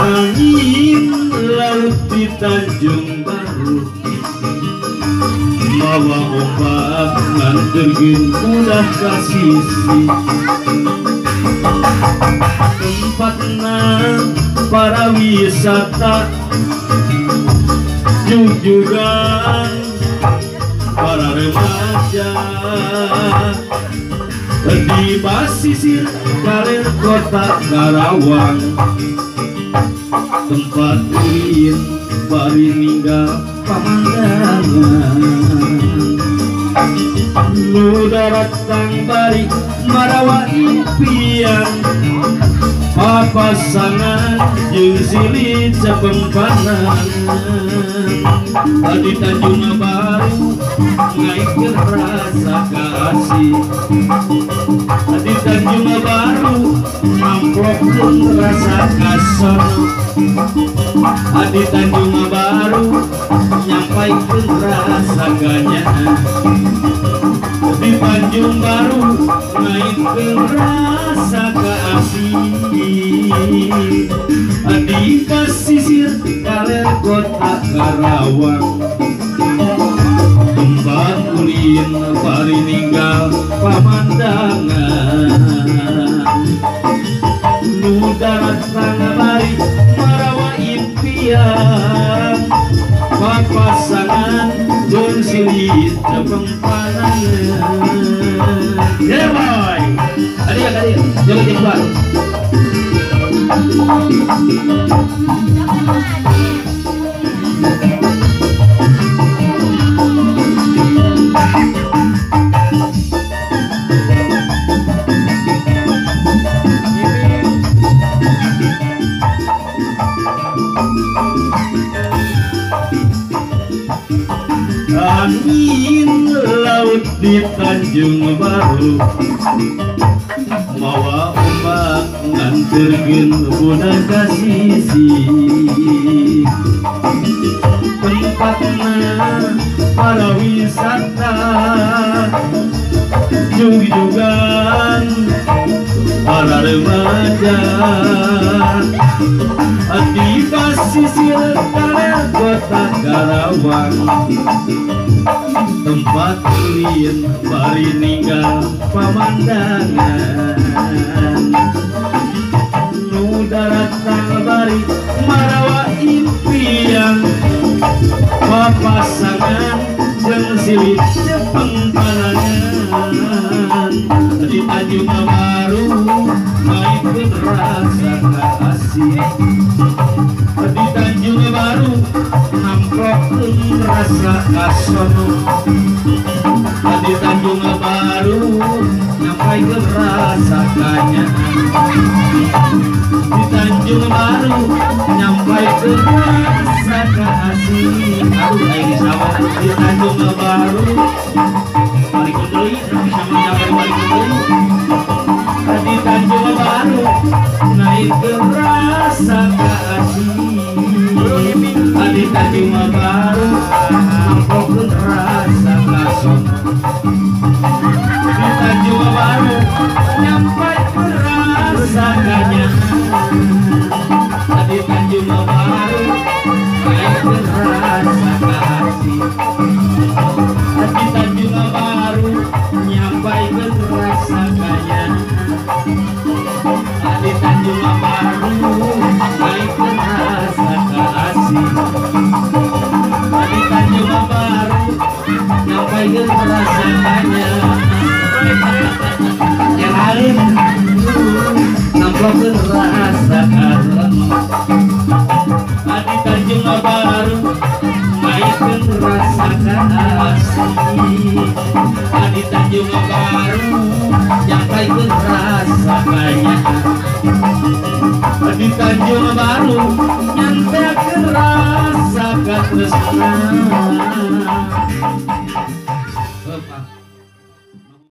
Angin laut di Tanjung Baru mawa ombak nganterkeun udah ka sisi tempatna para wisata jujugan para remaja di basisir kaler kota Karawang tempat ulin bari ninggal pamandangan nu daratang bari marawa impian papasangan jeung silih capempanan di Tanjung Baru ngaikeun rasa kasih di Tanjung Baru amplopkeun rasa kasono di Tanjung Baru nyampaikeun rasa ganyahan di Tanjung Baru ngaikeun rasa kasih di pasisir kaler kota Karawang tempat ulin bari ninggal pamandangan nu daratang bari marawa impian papasangan jeung silih capempanan ya boy adia jangan jembar angin laut di Tanjung Baru mawa ombak nganterkeun budak ka sisi tempatna para wisata jujugan para remaja di pasisir kaler kota Karawang tempat ulin bari ninggal pamandangan nu daratang bari marawa impian papasangan jeung silih capempanan di Tanjung Baru ngaikeun rasa kasih di Tanjung Baru namplokeun rasa kasono di Tanjung Baru nyampaikeun rasa ganyahan di Tanjung Baru nyampaikeun rasa kasih aduh aing sawah di Tanjung Baru balik deui sama nyamper balik deui di Tanjung Baru naikeun rasa kasih di Tanjung Baru namplokeun rasa kasono di Tanjung Baru nyampaikeun rasa ganyahan di Tanjung Baru naikeun rasa kasih di Tanjung Baru nyampaikeun rasa ganyahan di Tanjung Baru naikeun rasa kasih di Tanjung Baru nyampaikeun rasa ganyahan yang lain namplokeun rasa kasono di Tanjung Baru naikeun rasa kasih di Tanjung Baru nyampaikeun rasa ganyahan di Tanjung Baru nyampaikeun rasa katresnan